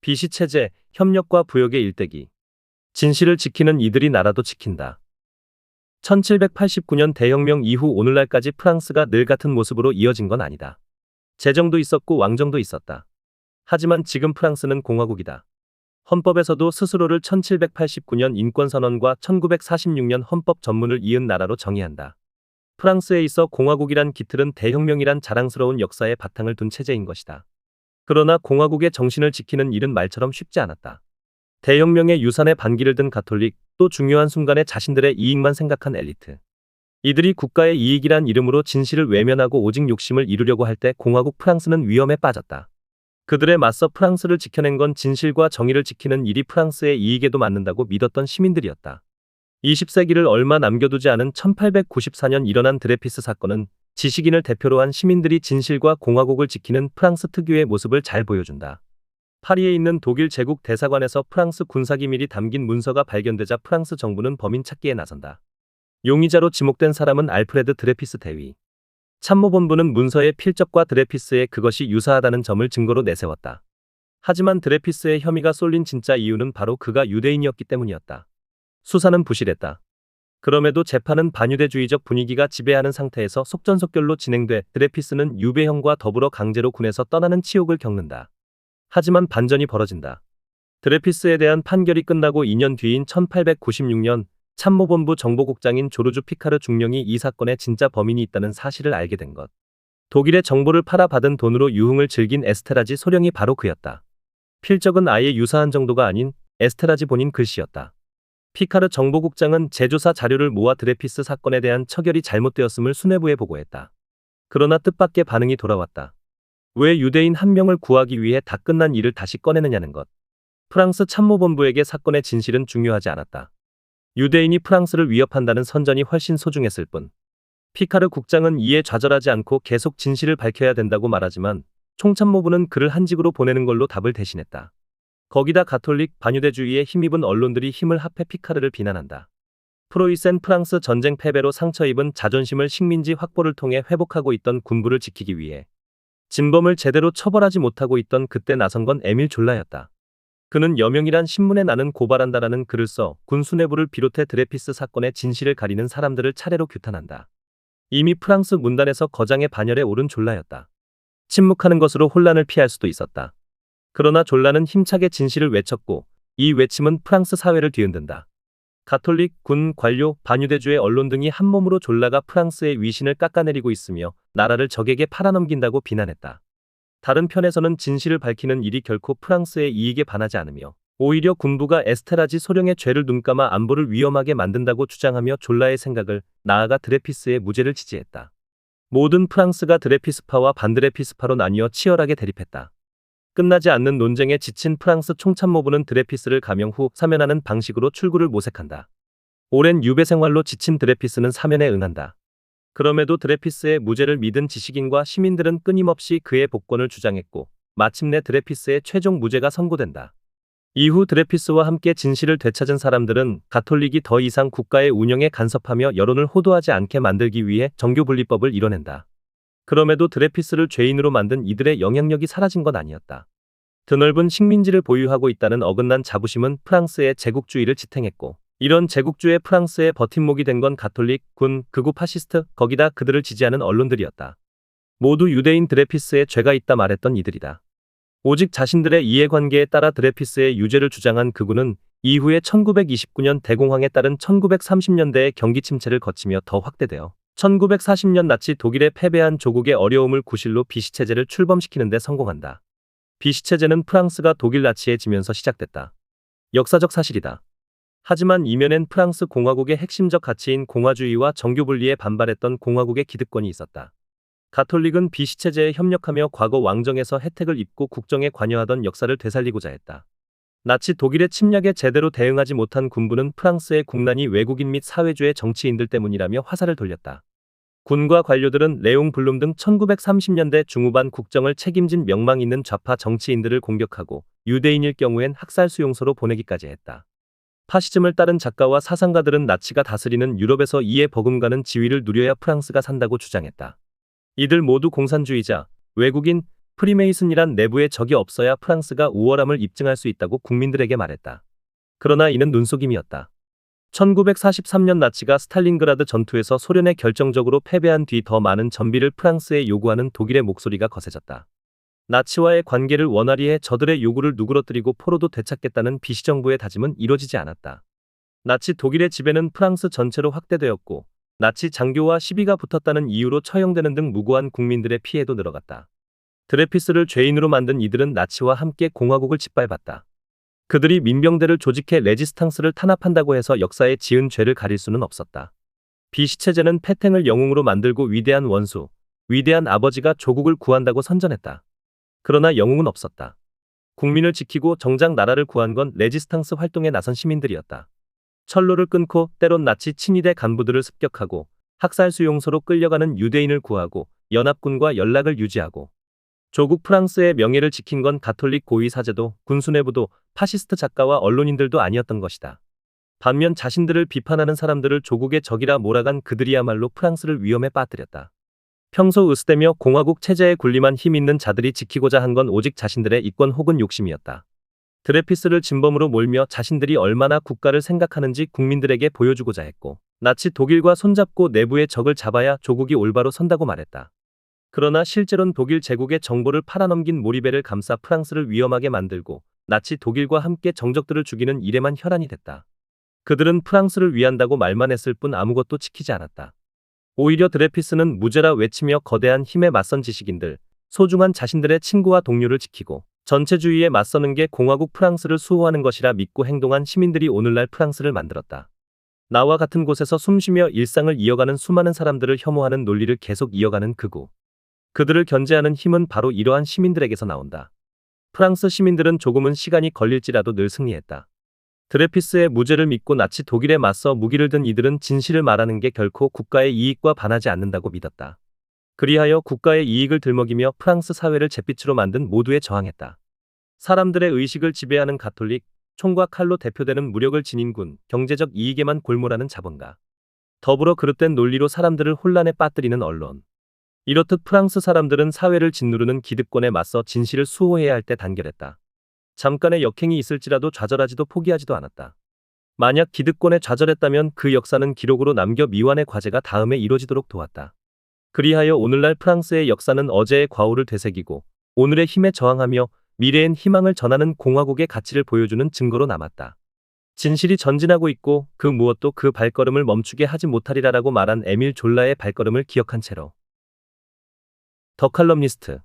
비시 체제, 협력과 부역의 일대기. 진실을 지키는 이들이 나라도 지킨다. 1789년 대혁명 이후 오늘날까지 프랑스가 늘 같은 모습으로 이어진 건 아니다. 제정도 있었고 왕정도 있었다. 하지만 지금 프랑스는 공화국이다. 헌법에서도 스스로를 1789년 인권선언과 1946년 헌법 전문을 이은 나라로 정의한다. 프랑스에 있어 공화국이란 깃틀은 대혁명이란 자랑스러운 역사의 바탕을 둔 체제인 것이다. 그러나 공화국의 정신을 지키는 일은 말처럼 쉽지 않았다. 대혁명의 유산에 반기를 든 가톨릭, 또 중요한 순간에 자신들의 이익만 생각한 엘리트. 이들이 국가의 이익이란 이름으로 진실을 외면하고 오직 욕심을 이루려고 할 때 공화국 프랑스는 위험에 빠졌다. 그들에 맞서 프랑스를 지켜낸 건 진실과 정의를 지키는 일이 프랑스의 이익에도 맞는다고 믿었던 시민들이었다. 20세기를 얼마 남겨두지 않은 1894년 일어난 드레피스 사건은 지식인을 대표로 한 시민들이 진실과 공화국을 지키는 프랑스 특유의 모습을 잘 보여준다. 파리에 있는 독일 제국 대사관에서 프랑스 군사기밀이 담긴 문서가 발견되자 프랑스 정부는 범인 찾기에 나선다. 용의자로 지목된 사람은 알프레드 드레피스 대위. 참모본부는 문서의 필적과 드레피스의 그것이 유사하다는 점을 증거로 내세웠다. 하지만 드레피스의 혐의가 쏠린 진짜 이유는 바로 그가 유대인이었기 때문이었다. 수사는 부실했다. 그럼에도 재판은 반유대주의적 분위기가 지배하는 상태에서 속전속결로 진행돼 드레피스는 유배형과 더불어 강제로 군에서 떠나는 치욕을 겪는다. 하지만 반전이 벌어진다. 드레피스에 대한 판결이 끝나고 2년 뒤인 1896년 참모본부 정보국장인 조르주 피카르 중령이 이 사건에 진짜 범인이 있다는 사실을 알게 된 것. 독일의 정보를 팔아받은 돈으로 유흥을 즐긴 에스테라지 소령이 바로 그였다. 필적은 아예 유사한 정도가 아닌 에스테라지 본인 글씨였다. 피카르 정보국장은 재조사 자료를 모아 드레피스 사건에 대한 처결이 잘못되었음을 수뇌부에 보고했다. 그러나 뜻밖의 반응이 돌아왔다. 왜 유대인 한 명을 구하기 위해 다 끝난 일을 다시 꺼내느냐는 것. 프랑스 참모본부에게 사건의 진실은 중요하지 않았다. 유대인이 프랑스를 위협한다는 선전이 훨씬 소중했을 뿐. 피카르 국장은 이에 좌절하지 않고 계속 진실을 밝혀야 된다고 말하지만 총참모부는 그를 한직으로 보내는 걸로 답을 대신했다. 거기다 가톨릭 반유대주의에 힘입은 언론들이 힘을 합해 피카르를 비난한다. 프로이센 프랑스 전쟁 패배로 상처 입은 자존심을 식민지 확보를 통해 회복하고 있던 군부를 지키기 위해 진범을 제대로 처벌하지 못하고 있던 그때 나선 건 에밀 졸라였다. 그는 여명이란 신문에 나는 고발한다라는 글을 써 군 수뇌부를 비롯해 드레피스 사건의 진실을 가리는 사람들을 차례로 규탄한다. 이미 프랑스 문단에서 거장의 반열에 오른 졸라였다. 침묵하는 것으로 혼란을 피할 수도 있었다. 그러나 졸라는 힘차게 진실을 외쳤고 이 외침은 프랑스 사회를 뒤흔든다. 가톨릭, 군, 관료, 반유대주의 언론 등이 한몸으로 졸라가 프랑스의 위신을 깎아내리고 있으며 나라를 적에게 팔아넘긴다고 비난했다. 다른 편에서는 진실을 밝히는 일이 결코 프랑스의 이익에 반하지 않으며 오히려 군부가 에스테라지 소령의 죄를 눈감아 안보를 위험하게 만든다고 주장하며 졸라의 생각을 나아가 드레피스의 무죄를 지지했다. 모든 프랑스가 드레피스파와 반드레피스파로 나뉘어 치열하게 대립했다. 끝나지 않는 논쟁에 지친 프랑스 총참모부는 드레피스를 감형 후 사면하는 방식으로 출구를 모색한다. 오랜 유배 생활로 지친 드레피스는 사면에 응한다. 그럼에도 드레피스의 무죄를 믿은 지식인과 시민들은 끊임없이 그의 복권을 주장했고 마침내 드레피스의 최종 무죄가 선고된다. 이후 드레피스와 함께 진실을 되찾은 사람들은 가톨릭이 더 이상 국가의 운영에 간섭하며 여론을 호도하지 않게 만들기 위해 정교분리법을 이뤄낸다. 그럼에도 드레피스를 죄인으로 만든 이들의 영향력이 사라진 건 아니었다. 드넓은 식민지를 보유하고 있다는 어긋난 자부심은 프랑스의 제국주의를 지탱했고 이런 제국주의 프랑스의 버팀목이 된 건 가톨릭, 군, 극우 파시스트, 거기다 그들을 지지하는 언론들이었다. 모두 유대인 드레피스에 죄가 있다 말했던 이들이다. 오직 자신들의 이해관계에 따라 드레피스의 유죄를 주장한 극우는 이후에 1929년 대공황에 따른 1930년대의 경기 침체를 거치며 더 확대되어 1940년 나치 독일에 패배한 조국의 어려움을 구실로 비시체제를 출범시키는 데 성공한다. 비시체제는 프랑스가 독일 나치에 지면서 시작됐다. 역사적 사실이다. 하지만 이면엔 프랑스 공화국의 핵심적 가치인 공화주의와 정교분리에 반발했던 공화국의 기득권이 있었다. 가톨릭은 비시체제에 협력하며 과거 왕정에서 혜택을 입고 국정에 관여하던 역사를 되살리고자 했다. 나치 독일의 침략에 제대로 대응하지 못한 군부는 프랑스의 국난이 외국인 및 사회주의 정치인들 때문이라며 화살을 돌렸다. 군과 관료들은 레옹 블룸 등 1930년대 중후반 국정을 책임진 명망 있는 좌파 정치인들을 공격하고 유대인일 경우엔 학살 수용소로 보내기까지 했다. 파시즘을 따른 작가와 사상가들은 나치가 다스리는 유럽에서 이에 버금가는 지위를 누려야 프랑스가 산다고 주장했다. 이들 모두 공산주의자, 외국인, 프리메이슨이란 내부에 적이 없어야 프랑스가 우월함을 입증할 수 있다고 국민들에게 말했다. 그러나 이는 눈속임이었다. 1943년 나치가 스탈린그라드 전투에서 소련에 결정적으로 패배한 뒤 더 많은 전비를 프랑스에 요구하는 독일의 목소리가 거세졌다. 나치와의 관계를 원활히 해 저들의 요구를 누그러뜨리고 포로도 되찾겠다는 비시정부의 다짐은 이뤄지지 않았다. 나치 독일의 지배는 프랑스 전체로 확대되었고 나치 장교와 시비가 붙었다는 이유로 처형되는 등 무고한 국민들의 피해도 늘어갔다. 드레피스를 죄인으로 만든 이들은 나치와 함께 공화국을 짓밟았다. 그들이 민병대를 조직해 레지스탕스를 탄압한다고 해서 역사에 지은 죄를 가릴 수는 없었다. 비시체제는 패탱을 영웅으로 만들고 위대한 원수, 위대한 아버지가 조국을 구한다고 선전했다. 그러나 영웅은 없었다. 국민을 지키고 정작 나라를 구한 건 레지스탕스 활동에 나선 시민들이었다. 철로를 끊고 때론 나치 친위대 간부들을 습격하고 학살 수용소로 끌려가는 유대인을 구하고 연합군과 연락을 유지하고 조국 프랑스의 명예를 지킨 건 가톨릭 고위 사제도 군수뇌부도 파시스트 작가와 언론인들도 아니었던 것이다. 반면 자신들을 비판하는 사람들을 조국의 적이라 몰아간 그들이야말로 프랑스를 위험에 빠뜨렸다. 평소 으스대며 공화국 체제에 군림한 힘 있는 자들이 지키고자 한 건 오직 자신들의 이권 혹은 욕심이었다. 드레피스를 진범으로 몰며 자신들이 얼마나 국가를 생각하는지 국민들에게 보여주고자 했고 나치 독일과 손잡고 내부의 적을 잡아야 조국이 올바로 선다고 말했다. 그러나 실제로는 독일 제국의 정보를 팔아넘긴 모리베를 감싸 프랑스를 위험하게 만들고 나치 독일과 함께 정적들을 죽이는 일에만 혈안이 됐다. 그들은 프랑스를 위한다고 말만 했을 뿐 아무것도 지키지 않았다. 오히려 드레피스는 무죄라 외치며 거대한 힘에 맞선 지식인들, 소중한 자신들의 친구와 동료를 지키고 전체주의에 맞서는 게 공화국 프랑스를 수호하는 것이라 믿고 행동한 시민들이 오늘날 프랑스를 만들었다. 나와 같은 곳에서 숨쉬며 일상을 이어가는 수많은 사람들을 혐오하는 논리를 계속 이어가는 극우. 그들을 견제하는 힘은 바로 이러한 시민들에게서 나온다. 프랑스 시민들은 조금은 시간이 걸릴지라도 늘 승리했다. 드레피스의 무죄를 믿고 나치 독일에 맞서 무기를 든 이들은 진실을 말하는 게 결코 국가의 이익과 반하지 않는다고 믿었다. 그리하여 국가의 이익을 들먹이며 프랑스 사회를 잿빛으로 만든 모두에 저항했다. 사람들의 의식을 지배하는 가톨릭, 총과 칼로 대표되는 무력을 지닌 군, 경제적 이익에만 골몰하는 자본가. 더불어 그릇된 논리로 사람들을 혼란에 빠뜨리는 언론. 이렇듯 프랑스 사람들은 사회를 짓누르는 기득권에 맞서 진실을 수호해야 할 때 단결했다. 잠깐의 역행이 있을지라도 좌절하지도 포기하지도 않았다. 만약 기득권에 좌절했다면 그 역사는 기록으로 남겨 미완의 과제가 다음에 이뤄지도록 도왔다. 그리하여 오늘날 프랑스의 역사는 어제의 과오를 되새기고 오늘의 힘에 저항하며 미래엔 희망을 전하는 공화국의 가치를 보여주는 증거로 남았다. 진실이 전진하고 있고 그 무엇도 그 발걸음을 멈추게 하지 못하리라라고 말한 에밀 졸라의 발걸음을 기억한 채로. 더 칼럼니스트